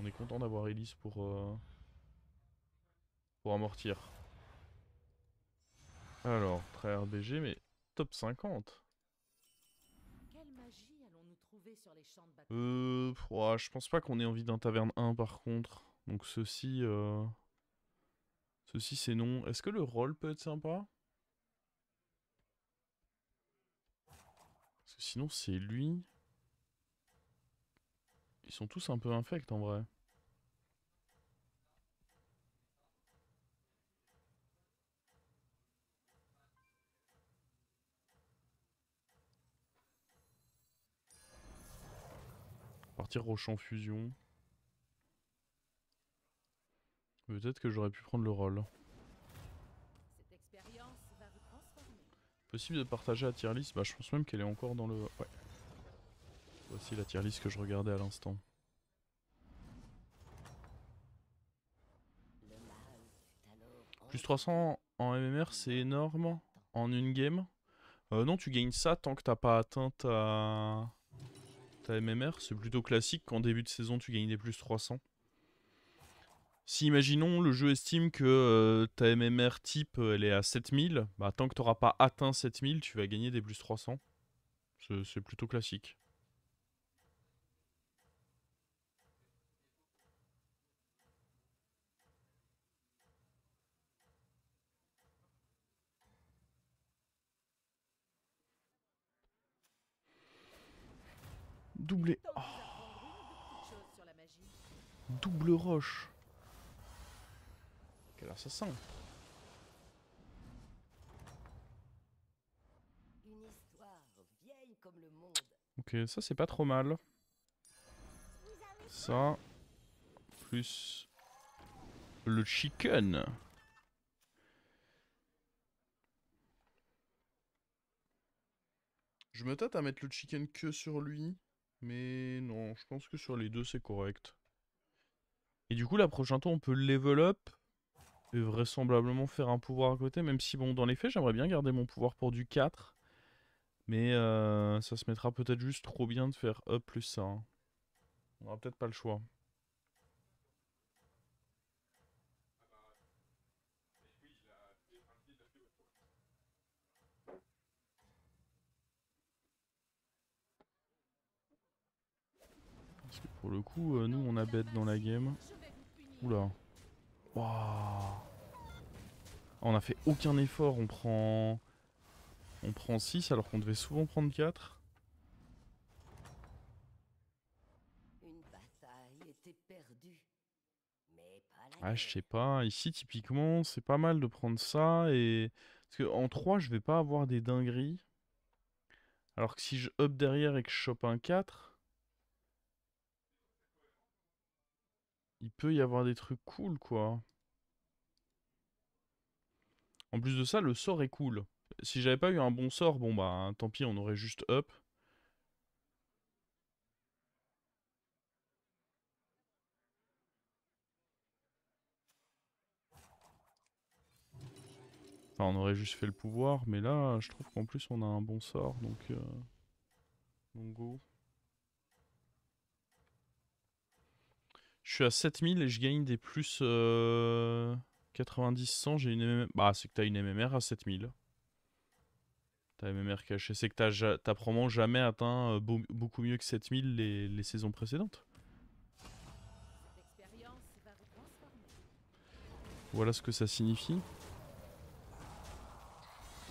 On est content d'avoir Elise pour amortir. Alors, très RBG, mais top 50. Quelle magie allons-nous trouver sur les champs de bataille? Ouais, je pense pas qu'on ait envie d'un taverne 1 par contre. Donc ceci c'est non. Est-ce que le rôle peut être sympa? Parce que sinon c'est lui. Ils sont tous un peu infects en vrai. Partir au champ fusion. Peut-être que j'aurais pu prendre le rôle. Cette expérience va vous transformer. Possible de partager la tier list? Bah je pense même qu'elle est encore dans le... Ouais. Voici la tier list que je regardais à l'instant. Le mal fut alors Plus envahi 300 en MMR c'est énorme. En une game. Non, tu gagnes ça tant que t'as pas atteint ta MMR. C'est plutôt classique qu'en début de saison tu gagnes des plus 300. Si imaginons le jeu estime que ta MMR type elle est à 7000, bah tant que t'auras pas atteint 7000, tu vas gagner des plus 300. C'est plutôt classique. Doublé. tant Oh, que vous apprendrez une ou deux petites choses sur la magie. double roche. Quel assassin. Une histoire vieille comme le monde. Ok, ça c'est pas trop mal. Ça, plus le chicken. Je me tâte à mettre le chicken que sur lui. Mais non, je pense que sur les deux c'est correct. Et du coup, la prochaine tour, on peut level up. Et vraisemblablement faire un pouvoir à côté. Même si, bon, dans les faits, j'aimerais bien garder mon pouvoir pour du 4. Mais ça se mettra peut-être juste trop bien de faire up plus ça, hein. On aura peut-être pas le choix. Parce que pour le coup, Au nous, nom on de a la bête dans la magie, game. je vais vous punir. Oula. Waouh. On a fait aucun effort. On prend 6 alors qu'on devait souvent prendre 4. Une bataille était perdue, mais pas la Ah, je sais guerre. pas. Ici, typiquement, c'est pas mal de prendre ça. Et... Parce que en 3, je vais pas avoir des dingueries. Alors que si je up derrière et que je chope un 4, il peut y avoir des trucs cool, quoi. En plus de ça, le sort est cool. Si j'avais pas eu un bon sort, bon bah tant pis, on aurait juste up. Enfin, on aurait juste fait le pouvoir, mais là, je trouve qu'en plus on a un bon sort, donc go. Je suis à 7000 et je gagne des plus 90-100, j'ai une MMR... Bah, c'est que t'as une MMR à 7000. Ta MMR cachée, c'est que t'as probablement jamais atteint beaucoup mieux que 7000 les saisons précédentes. Cette expérience va vous transformer. Voilà ce que ça signifie.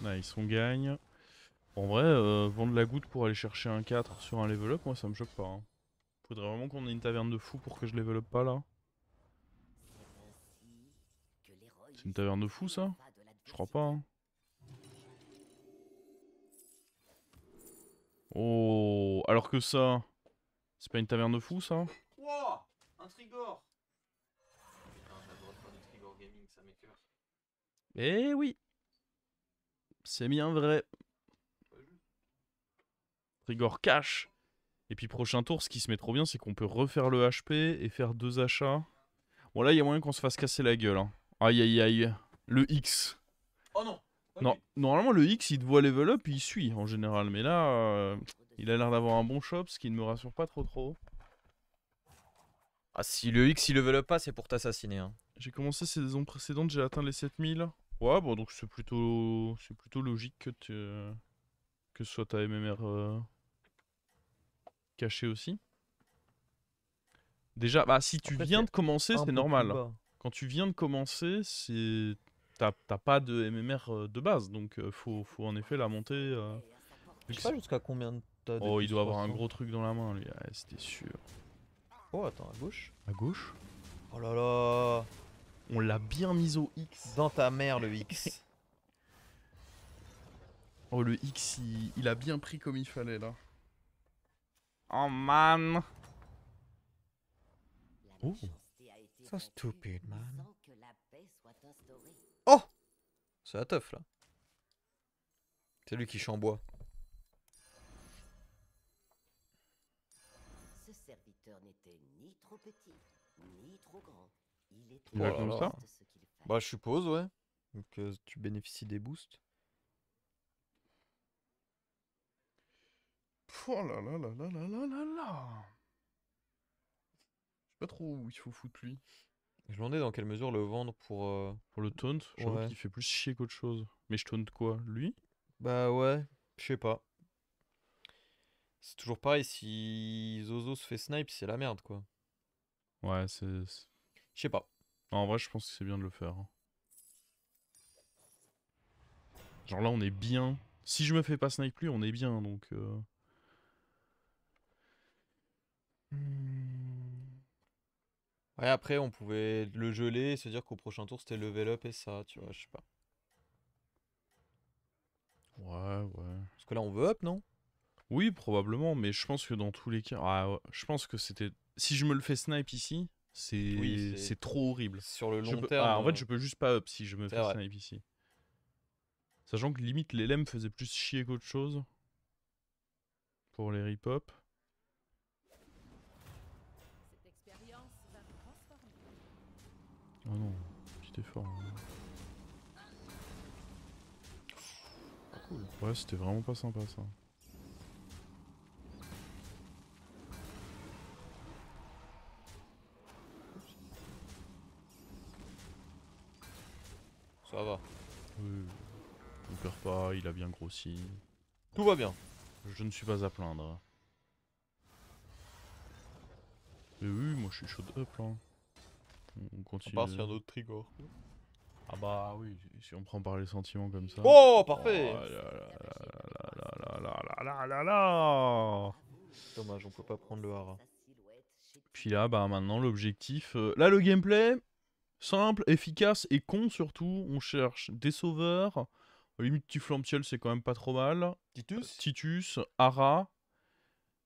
Nice, on gagne. En vrai, vendre la goutte pour aller chercher un 4 sur un level up, moi ça me choque pas, hein. Faudrait vraiment qu'on ait une taverne de fou pour que je level up pas là. C'est ainsi que C'est une l'héroïsme taverne de fou ça? triompha de Je crois pas, l'adversité. hein. Oh, alors que ça, c'est pas une taverne de fou ça? Wouah, un Trigor. Putain, j'adore faire du Trigor Gaming, ça m'écoeure. Eh oui, c'est bien vrai. Pas juste. Trigor cash. Et puis prochain tour, ce qui se met trop bien, c'est qu'on peut refaire le HP et faire 2 achats. Bon là, il y a moyen qu'on se fasse casser la gueule, hein. Aïe aïe aïe. Le X. Oh non, pas Non, lui. normalement le X il te voit level up, il suit en général. Mais là, L'ombre de il a l'air cette d'avoir un bon shop, ce qui ne me rassure pas trop trop. Ah, si le X il level up pas, c'est pour t'assassiner. Hein. J'ai commencé saison précédente, j'ai atteint les 7000. Ouais, bon, donc c'est plutôt logique que ce soit ta MMR cachée aussi. Déjà, bah si tu Après, viens c'est de commencer, un c'est peu plus normal. bas. Quand tu viens de commencer, c'est t'as pas de MMR de base, donc faut en effet la monter. Je sais pas jusqu'à combien t'as de Oh, il plus doit avoir un 300. gros truc dans la main, lui. Ouais, c'était sûr. Oh, attends, à gauche. À gauche. Oh là là. On l'a bien mis au X. Dans ta mère, le X. Oh, le X, il a bien pris comme il fallait, là. Oh, man. Oh. So stupid, man. Oh, c'est la teuf, là. C'est lui qui chamboie. Ce serviteur n'était ni trop petit, ni trop grand. Il était Il va Oh là comme là. ça. ce qu'il fallait. Bah, je suppose, ouais. Donc, tu bénéficies des boosts. Oh là là là là là là là là. Je sais pas trop où il faut foutre lui. Je me demandais dans quelle mesure le vendre pour... Pour le taunt, j'avoue Ouais. qu'il fait plus chier qu'autre chose. Mais je taunt quoi? Lui? Bah ouais, je sais pas. C'est toujours pareil, si Zozo se fait snipe, c'est la merde, quoi. Ouais, Je sais pas. Non, en vrai, je pense que c'est bien de le faire. Hein. Genre là, on est bien. Si je me fais pas snipe lui, on est bien, donc... Ouais, après, on pouvait le geler et se dire qu'au prochain tour, c'était level up et ça, tu vois, je sais pas. Ouais, ouais. Parce que là, on veut up, non? Oui, probablement, mais je pense que dans tous les cas... Ah, ouais, je pense que c'était... Si je me le fais snipe ici, Oui, c'est trop horrible. sur le Je long peux... terme. Ah, en fait, je peux juste pas up si je me c'est fais vrai. snipe ici. Sachant que limite, les LM faisaient plus chier qu'autre chose. Pour les rip-hop. Cette expérience va me transformer. Oh non, petit effort. Hein. Cool. Ouais, c'était vraiment pas sympa ça. Ça va. Oui, ne pleure pas, il a bien grossi. Tout va bien. Je ne suis pas à plaindre. Mais oui, moi je suis chaud de up là. On À continue. part s'il y a un autre Trigor. Ah bah oui, si on prend par les sentiments comme ça. Oh, parfait. Oh là là là là là là là là là. Dommage, on peut pas prendre le hara. Puis là, bah maintenant l'objectif... Là le gameplay, simple, efficace et con surtout. On cherche des sauveurs. Limite Tiflamptiel c'est quand même pas trop mal. Titus Titus, Hara.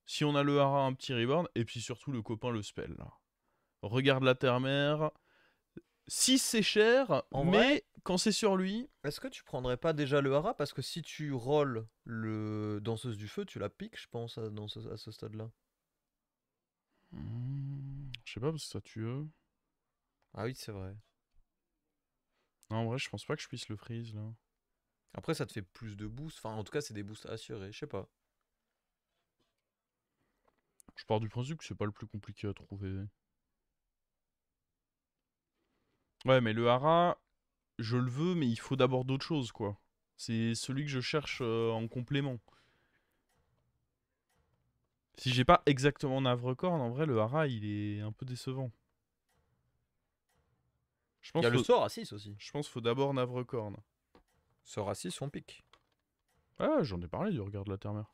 Si on a le Hara, un petit reborn. Et puis surtout le copain, le spell. Là. Regarde la terre-mère. 6 c'est cher, En mais vrai quand c'est sur lui... Est-ce que tu prendrais pas déjà le hara? Parce que si tu rolls le danseuse du feu, tu la piques, je pense, à ce stade-là. Je sais pas, parce que ça tue eux. Ah oui, c'est vrai. Non, en vrai, je pense pas que je puisse le freeze, là. Après, ça te fait plus de boosts. Enfin, en tout cas, c'est des boosts assurés. Je sais pas. Je pars du principe que c'est pas le plus compliqué à trouver. Ouais, mais le hara, je le veux, mais il faut d'abord d'autres choses, quoi. C'est celui que je cherche en complément. Si j'ai pas exactement Navrecorn, en vrai, le hara, il est un peu décevant. Je Il pense y a le faut... sort à 6 aussi. Je pense qu'il faut d'abord Navrecorn. Sort à 6, on pique. Ah, j'en ai parlé du regard de la terre-mère.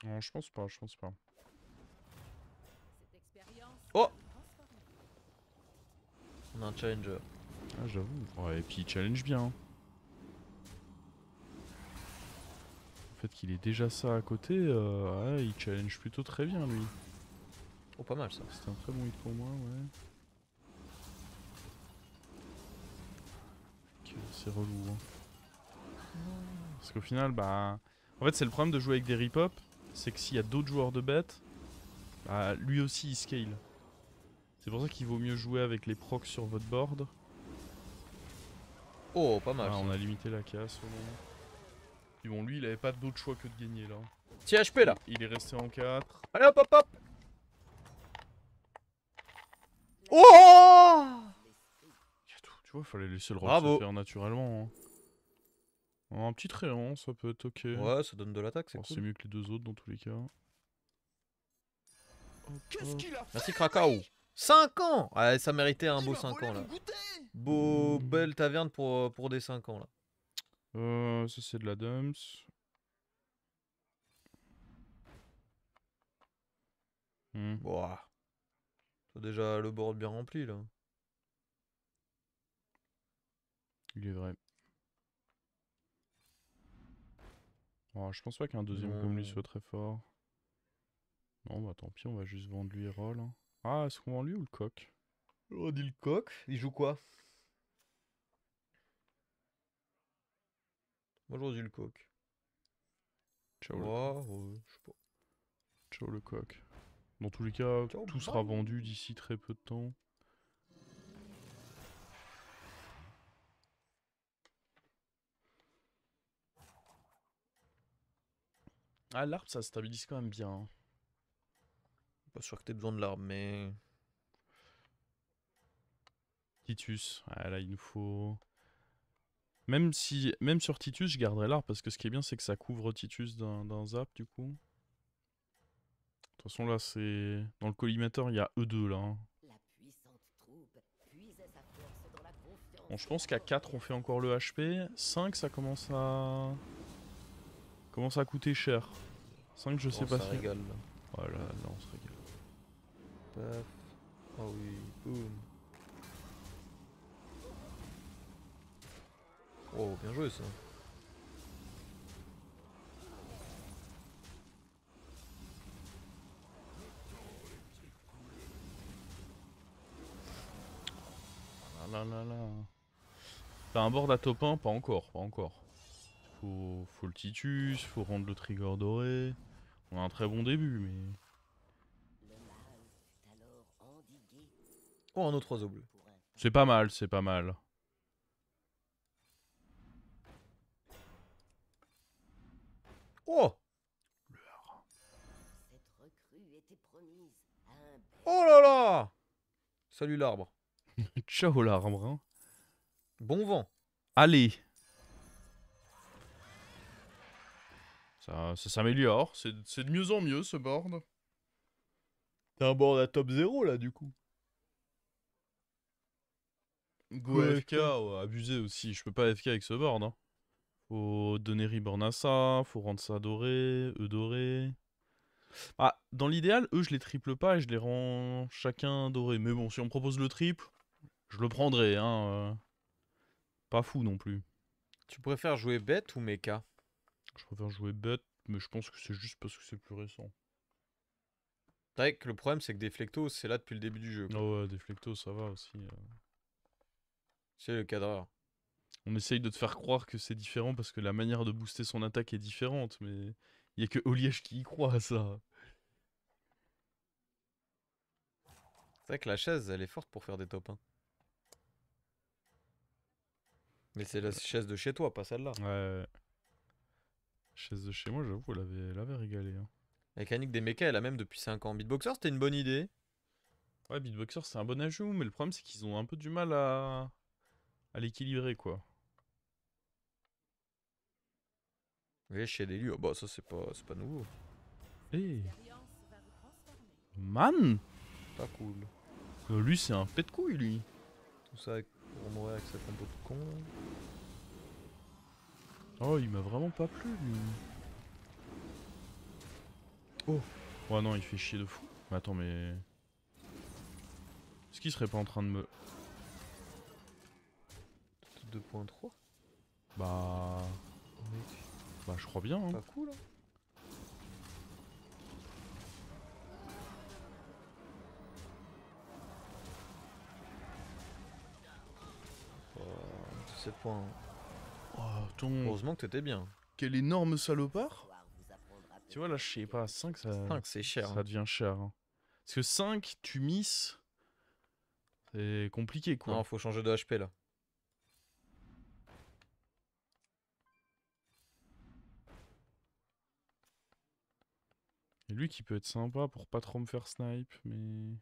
Non, je pense pas, je pense pas. Cette expérience Oh! va me transformer. On a un challenger. Ah, j'avoue. Ouais, et puis il challenge bien. Hein. Le fait qu'il ait déjà ça à côté, ouais, il challenge plutôt très bien, lui. Oh, pas mal ça. C'était un très bon hit pour moi, ouais. Ok, c'est relou. Hein. Parce qu'au final, bah... En fait, c'est le problème de jouer avec des rip-hop, c'est que s'il y a d'autres joueurs de bêtes, bah, lui aussi il scale. C'est pour ça qu'il vaut mieux jouer avec les procs sur votre board. Oh, pas mal Ah, ça. on a limité la casse au moment. Puis bon, lui, il avait pas d'autre choix que de gagner là. 6 HP là. Il est resté en 4. Allez hop hop hop. Oh! Tu vois, fallait laisser le roll Bravo. se faire naturellement. Hein. Un petit trait, ça peut être ok. Ouais, ça donne de l'attaque, c'est Bon, cool. c'est mieux que les deux autres dans tous les cas. Qu'est-ce qu'il a fait? Merci Krakao. 5 ans! Ouais, ça méritait un Il beau m'a 5 volé ans mon là. goûter. Beau, belle taverne pour des 5 ans là. Ça c'est de la dumps. Boah. T'as déjà le board bien rempli là. Il est vrai. Oh, je pense pas qu'un deuxième comme lui Non. soit très fort. Non, bah tant pis, on va juste vendre lui et roll. Hein. Ah, est-ce qu'on vend lui ou le coq? On dit le coq. Il joue quoi? Moi j'aurais dit le coq. Ciao, Ouais, je sais pas. ciao le coq. Dans tous les cas, Ciao, tout sera bye. vendu d'ici très peu de temps. Ah, l'arbre, ça stabilise quand même bien. Hein. Pas sûr que t'aies besoin de l'arbre, mais. Titus, ah, là il nous faut... Même sur Titus, je garderai l'arbre parce que ce qui est bien, c'est que ça couvre Titus d'un zap du coup. De toute façon, là, c'est... Dans le collimateur, il y a E2 là. Hein. La puissante troupe puisait sa force dans la confiance. Bon, je pense qu'à 4, on fait encore le HP. 5, ça commence à coûter cher. 5, je sais pas ça si... régale là. Voilà, là, on se régale. Paf. Oh oui, boum. Oh, bien joué ça. Ah là là là. T'as un board à top 1? Pas encore, pas encore. Faut le Titus, faut rendre le trigger doré. On a un très bon début, mais... Le mal fut alors endigué Oh, un autre oiseau bleu. pour un temps. C'est pas mal, c'est pas mal. Oh! Cette recrue était promise à un bel Oh là là! Salut l'arbre. Ciao l'arbre. Hein. Bon vent. Allez. Ça s'améliore, c'est de mieux en mieux ce board. T'as un board à top 0 là du coup. Go Ouais, AFK, ouais, abusé aussi, je peux pas AFK avec ce board. Hein. Faut donner Reborn à ça, faut rendre ça doré, eux doré. Ah, dans l'idéal, eux je les triple pas et je les rends chacun doré. Mais bon, si on me propose le triple, je le prendrai, hein. Pas fou non plus. Tu préfères jouer bête ou mecha? Je préfère jouer bête, mais je pense que c'est juste parce que c'est plus récent. C'est vrai que le problème c'est que Deflecto c'est là depuis le début du jeu. Quoi. Oh ouais, Deflecto, ça va aussi. C'est le cadreur. On essaye de te faire croire que c'est différent parce que la manière de booster son attaque est différente, mais il y a que Oliège qui y croit à ça. C'est vrai que la chaise elle est forte pour faire des top 1. Mais c'est la chaise de chez toi, pas celle-là. Ouais. Chaise de chez moi, j'avoue, elle avait régalé. Hein. La mécanique des mechas elle a même depuis 5 ans. Beatboxer c'était une bonne idée. Ouais, Beatboxer, c'est un bon ajout, mais le problème, c'est qu'ils ont un peu du mal à l'équilibrer, quoi. Oui, chez des lieux. Bah ça c'est pas nouveau. Eh, L'expérience va vous transformer. man Pas cool. Lui, c'est un pet de couille, lui. Tout ça pour mourir avec sa compo de con. Là. Oh, il m'a vraiment pas plu, lui. Oh. Ouais, non, il fait chier de fou. Mais attends, mais... Est-ce qu'il serait pas en train de me... 2.3. Bah... Bah, je crois bien, hein. Pas cool. Hein. Oh, 17 points. Hein. Oh, ton... Heureusement que t'étais bien. Quel énorme salopard. Pouvoir vous apprendra Tu vois, là, je sais pas, 5, ça... 5 c'est cher. Ça Hein. devient cher. Hein. Parce que 5, tu misses... C'est compliqué, quoi. Non, faut changer de HP là. Et lui qui peut être sympa pour pas trop me faire snipe, mais...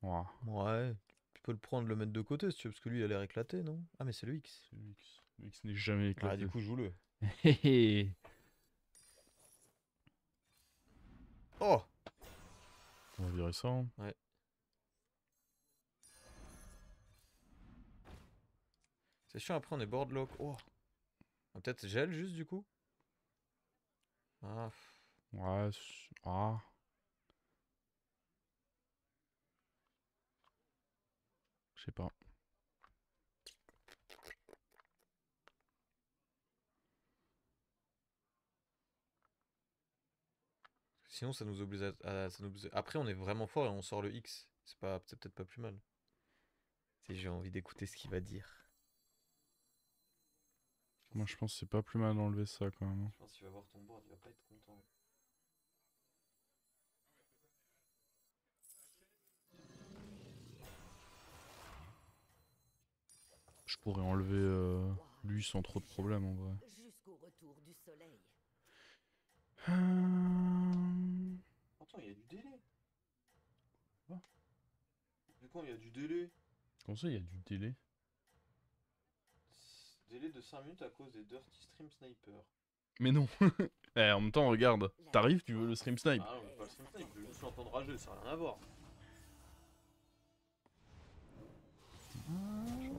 Ouah, Ouais, tu peux le prendre, le mettre de côté si tu veux, parce que lui il a l'air éclaté, non? Ah, mais c'est le X. c'est lui qui lui qui n'est jamais Ah, éclaté. du coup, joue-le. Hé hé. Oh! On va virer ça. Hein. Ouais. C'est chiant, après on est boardlock. Oh! Ah, peut-être gel juste du coup? Ah, Ouais, ah. Je sais pas. sinon ça nous oblige Après on est vraiment fort et on sort le X. C'est peut-être pas plus mal. Si j'ai envie d'écouter ce qu'il va dire. Moi je pense que c'est pas plus mal d'enlever ça quand même. Je pense qu'il va voir ton board, il va pas être content. Je pourrais enlever lui sans trop de problème en vrai. Jusqu'au retour du soleil. Attends, il y a du délai. Du coup, il y a du délai. Comment ça il y a du délai? Délai de 5 minutes à cause des Dirty Stream Sniper. Mais non. Eh, en même temps regarde, t'arrives, tu veux le stream snipe. Ah non, mais pas le Stream Snipe, je veux juste l'entendre rager, ça n'a rien à voir.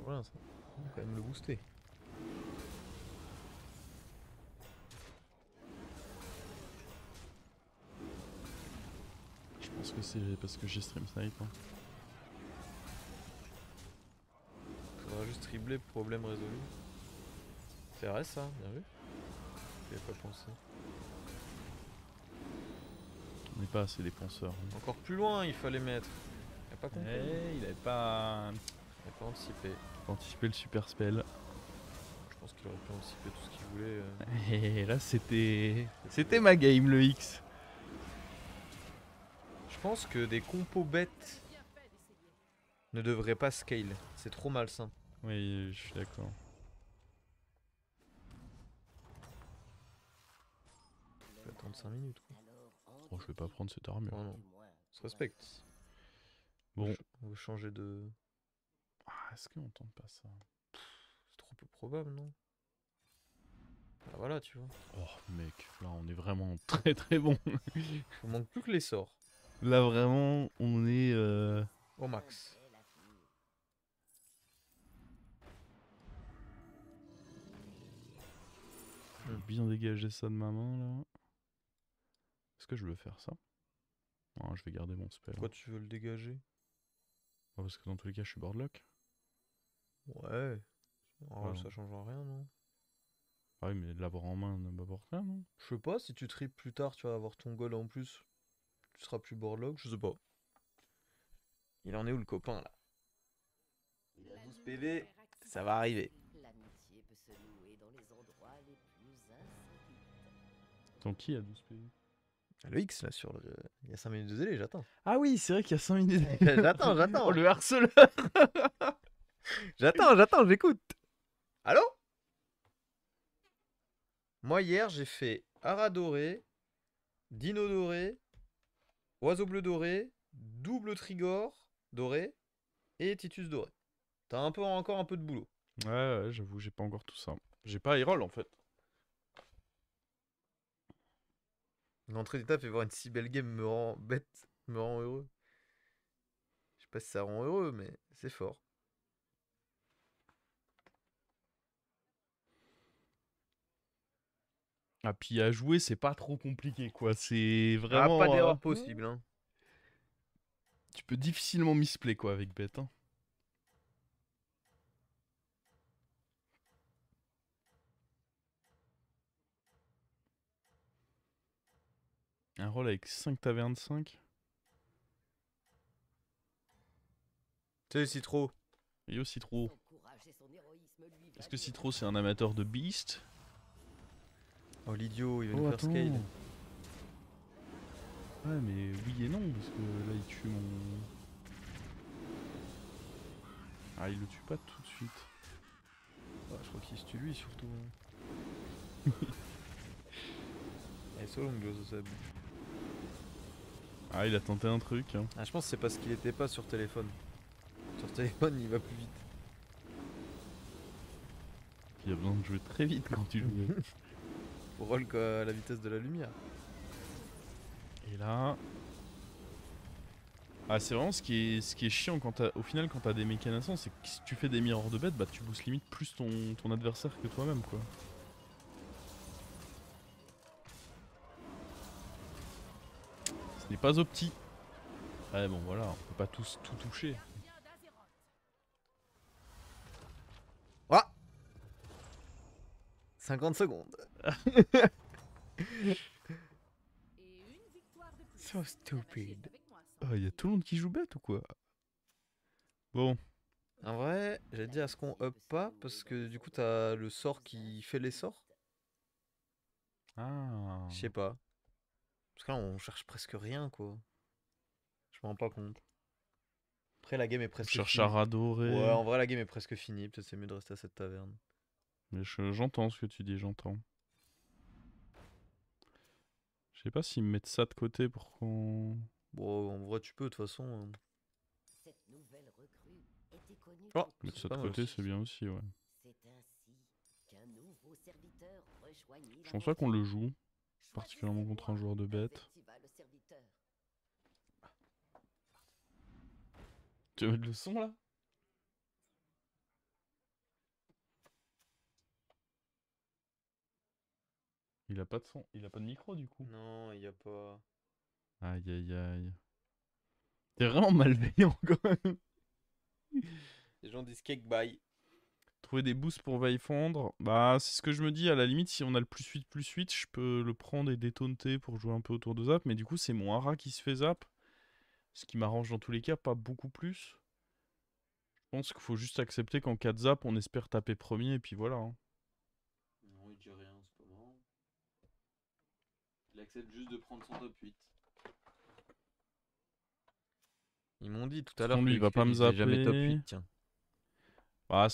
Voilà, ça. On va quand même le booster. Je pense que c'est parce que j'ai stream snipe. Hein. Faudra juste tribler, problème résolu. C'est vrai ça, bien vu. J'y avais pas pensé. On n'est pas assez des penseurs. Hein. Encore plus loin il fallait mettre. Il a pas compris. Eh, il avait pas Il a pas anticipé. anticipé le super spell. Je pense qu'il aurait pu anticiper tout ce qu'il voulait. Et là c'était ma game le X. Je pense que des compos bêtes Bien fait d'essayer. ne devraient pas scale. C'est trop malsain. Oui, je suis d'accord. Je vais attendre 5 minutes quoi. Oh, je vais pas prendre cette armure. Oh non. On se respecte. Bon. On veut changer de. Ah, est-ce qu'on tente pas ça? C'est trop peu probable, non? Ah voilà, tu vois. Oh mec, là on est vraiment très très bon. On manque plus que les sorts. Là vraiment on est... Au max. Je vais bien dégager ça de ma main là. Est-ce que je veux faire ça? Non, je vais garder mon spell. Pourquoi tu veux le dégager? Ah, parce que dans tous les cas je suis boardlock. Ouais. En vrai, Ouais. ça changera rien, non? Ah oui mais l'avoir en main ne m'apporte rien non? Je sais pas, si tu tripes plus tard, tu vas avoir ton goal en plus. Tu seras plus boardlock, je sais pas. Il en est où le copain là? Il a 12 PV, ça va arriver. L'amitié peut se nouer dans les endroits les plus insolites. Tant qui a 12 PV? Le X là sur le. Il y a 5 minutes de délai, j'attends. Ah oui c'est vrai qu'il y a 5 minutes. J'attends. Oh le harceleur. J'attends, j'écoute. Allô? Moi hier j'ai fait Ara doré, Dino doré, Oiseau bleu doré, double Trigor doré et Titus doré. T'as encore un peu de boulot. Ouais j'avoue j'ai pas encore tout ça. J'ai pas Hyrule en fait. L'entrée d'étape et voir une si belle game me rend bête, me rend heureux. Je sais pas si ça rend heureux, mais c'est fort. Ah puis à jouer c'est pas trop compliqué quoi. C'est Ah, vraiment... pas d'erreur possible, hein. Tu peux difficilement misplay quoi avec bête. Hein. Un rôle avec 5 tavernes 5. Tu sais, Citro. Yo Citro. Son courage et son héroïsme lui Est-ce que valent Citro c'est un amateur de Beast? Oh l'idiot, il va Oh nous faire attends. scale. Ouais mais oui et non parce que là il tue mon... Ah il le tue pas tout de suite. Ouais, je crois qu'il se tue lui surtout. Et Solonglos ça bouge. Ah, il a tenté un truc. Hein. Ah, je pense que c'est parce qu'il était pas sur téléphone. Sur téléphone, il va plus vite. Il y a besoin de jouer très vite quand tu joues. Faut roll à la vitesse de la lumière. Et là... Ah, c'est vraiment ce qui est chiant quand au final quand t'as des mécanismes, c'est que si tu fais des mirrors de bête, bah tu boostes limite plus ton adversaire que toi-même quoi. Ce n'est pas opti. Ouais bon voilà, on peut pas tous tout toucher. Gardien d'Azeroth. Ah 50 secondes. Et une victoire de plus. So La magie stupid. est avec moi, sans Oh, y a tout le monde qui joue bête ou quoi? Bon, En vrai, j'ai dit à ce qu'on up pas parce que du coup t'as le sort qui fait les sorts. ah, Je sais pas. Parce que là on cherche presque rien quoi. Je me rends pas compte. Après la game est on presque cherche finie. à radorer. Ouais, en vrai la game est presque finie. Peut-être c'est mieux de rester à cette taverne. Mais j'entends ce que tu dis, j'entends. Je sais pas s'ils me mettent ça de côté pour qu'on... Bon, en vrai tu peux de toute façon. Cette nouvelle recrue était connue Oh, pour Mettre c'est ça pas de mal côté, aussi. c'est bien aussi, ouais. C'est ainsi qu'un nouveau serviteur rejoignit Je pense pas qu'on le joue, particulièrement contre un joueur de bête. Tu veux mettre le son là? Il a pas de son, il a pas de micro du coup. Non, il y a pas. Aïe aïe aïe. T'es vraiment malveillant quand même. Les gens disent cake bye. Trouver des boosts pour Vaillefondre, bah c'est ce que je me dis, à la limite si on a le +8/+8, je peux le prendre et détaunter pour jouer un peu autour de zap, mais du coup c'est mon Hara qui se fait zap, ce qui m'arrange dans tous les cas, pas beaucoup plus. Je pense qu'il faut juste accepter qu'en 4 zap on espère taper premier et puis voilà. Hein. Non, il dit rien en ce moment. Il accepte juste de prendre son top 8. Ils m'ont dit tout à Sinon, l'heure que lui, il va pas me faisait jamais top zapper. 8, tiens. Bah,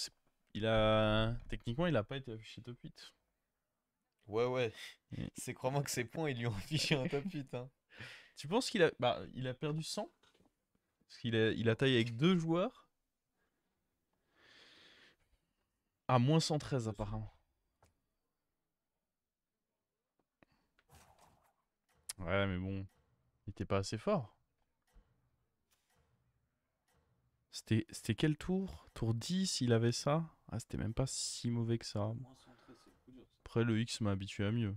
techniquement il a pas été affiché top 8. Ouais, ouais. Mm. C'est crois-moi que ses points, ils lui ont affiché un top 8. Hein. Tu penses qu'il a... Bah, il a perdu 100 parce qu'il a taillé avec 2 joueurs. Ah, moins 113 apparemment. Ouais, mais bon, il était pas assez fort. C'était quel tour? Tour 10, il avait ça? Ah, c'était même pas si mauvais que ça. Moins 113, c'est le coup dur. Ça. Après, le X m'a habitué à mieux.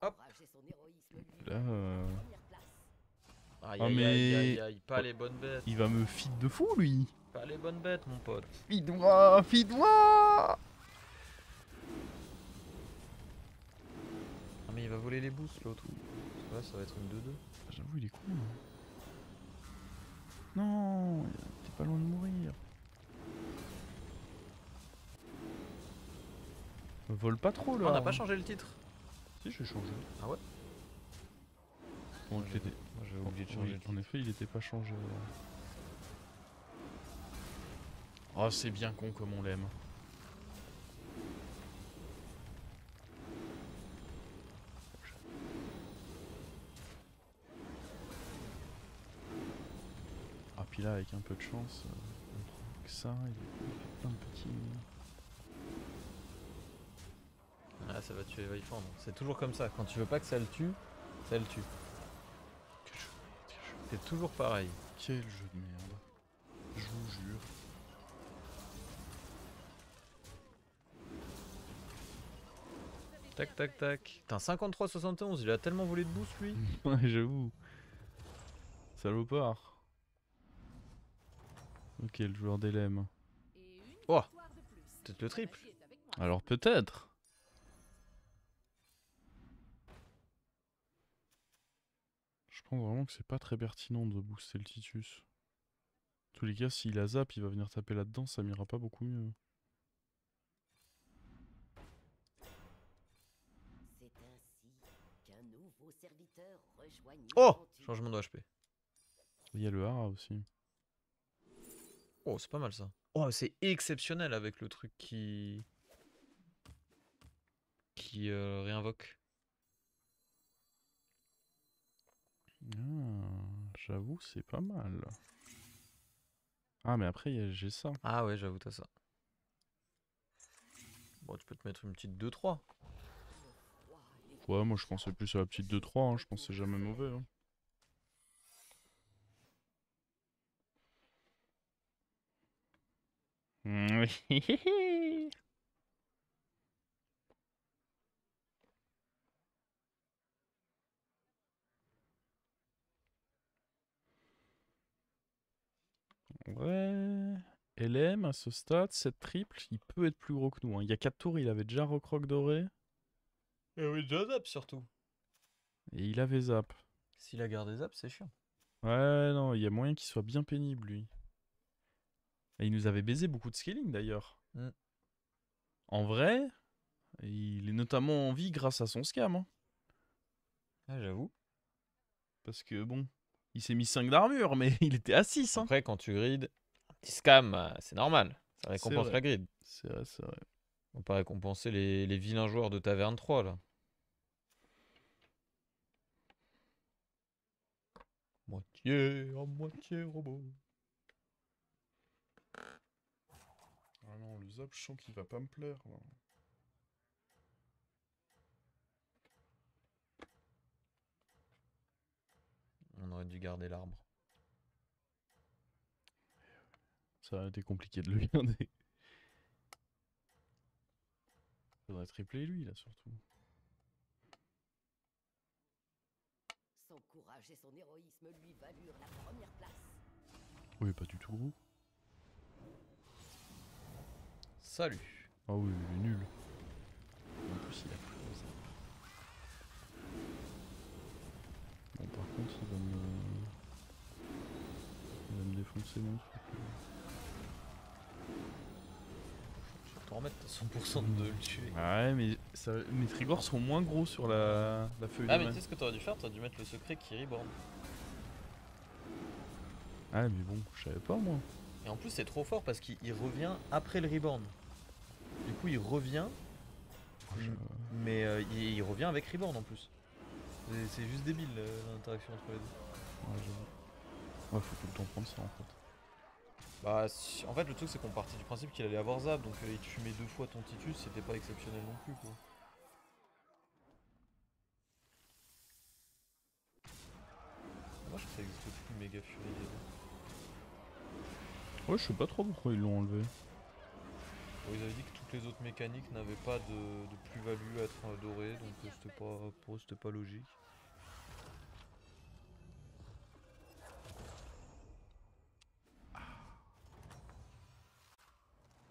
Hop. Là, Aïe, Ah, aïe, mais- aïe, aïe, aïe. Pas les bonnes bêtes. il va me feed de fou, lui. Pas les bonnes bêtes, mon pote. Feed-moi, feed-moi. Ah, mais il va voler les boosts, l'autre. Là, ça va être une 2-2. J'avoue, il est con. Hein. Non, t'es pas loin de mourir. Me vole pas trop là. On n'a pas changé le titre. Si, j'ai changé. Ah ouais? Bon, Moi, il était- Moi, j'ai oublié de Oui, changer le en titre. effet, il était pas changé. Oh, c'est bien con comme on l'aime. Ah, puis là, avec un peu de chance, on trouve que ça, il fait plein de petits. Ah, ça va tuer Vaillefond. C'est toujours comme ça. Quand tu veux pas que ça le tue, ça le tue. Quel jeu de merde, C'est toujours pareil. quel jeu de merde. Je vous jure. Tac, tac, tac. Putain, 53-71, il a tellement volé de boost, lui. Ouais, j'avoue. Salopard. Ok, le joueur d'LM. Oh, peut-être le triple. Alors peut-être. Je pense vraiment que c'est pas très pertinent de booster le Titus. En tous les cas, s'il a zap, il va venir taper là-dedans, ça m'ira pas beaucoup mieux. Oh, changement de HP. Il y a le Hara aussi. Oh, c'est pas mal ça. Oh, c'est exceptionnel avec le truc qui réinvoque. J'avoue, c'est pas mal. Ah, mais après, j'ai ça. Ah ouais, j'avoue, t'as ça. Bon, tu peux te mettre une petite 2-3. Ouais, moi je pensais plus à la petite 2-3, hein. Je pense que c'est jamais mauvais. Hein. Oui. Ouais. LM à ce stade, 7 triples, il peut être plus gros que nous. Hein. Il y a 4 tours, il avait déjà Rock doré. Et oui, déjà zap surtout. Et il avait Zap. S'il a gardé zap, c'est chiant. Ouais, non, il y a moyen qu'il soit bien pénible, lui. Et il nous avait baisé beaucoup de scaling, d'ailleurs. Mm. En vrai, il est notamment en vie grâce à son scam. Hein. Ah, j'avoue. Parce que, bon, il s'est mis 5 d'armure, mais il était à 6. Hein. Après, quand tu grides, un petit scam, c'est normal. Ça récompense vrai. la grid. C'est vrai, c'est vrai. On peut récompenser les vilains joueurs de Taverne 3, là. Moitié à moitié robot. Ah non, le Zap, je sens qu'il va pas me plaire, là. On aurait dû garder l'arbre. Ça aurait été compliqué de le garder. Faudrait tripler lui, là, surtout. Son courage et son héroïsme lui valurent la première place. Oui, pas du tout gros. Salut. Ah oui, il est nul. En plus, il a plus de Zap. Bon, par contre, il va me défoncer mon truc. Je vais t'en remettre, t'as 100% de le tuer. Ouais, mais mes trigors sont moins gros sur la feuille Ah, de mais main. tu sais ce que t'aurais dû faire? T'aurais dû mettre le secret qui reborn. Ah, mais bon, je savais pas, moi. Et en plus, c'est trop fort parce qu'il revient après le reborn. Du coup, il revient, mais il revient avec reborn en plus. C'est juste débile l'interaction entre les deux. Ouais, j'avoue. Ouais, faut tout le temps prendre ça, en fait. Bah, en fait, le truc, c'est qu'on partit du principe qu'il allait avoir zap, donc il te fumait 2 fois ton Titus, c'était pas exceptionnel non plus, quoi. Moi, je crois que ça existe plus, méga furie. Ouais, je sais pas trop pourquoi ils l'ont enlevé. Bon, ils avaient dit que toutes les autres mécaniques n'avaient pas de plus-value à être dorées, donc c'était pas, pour eux, c'était pas logique.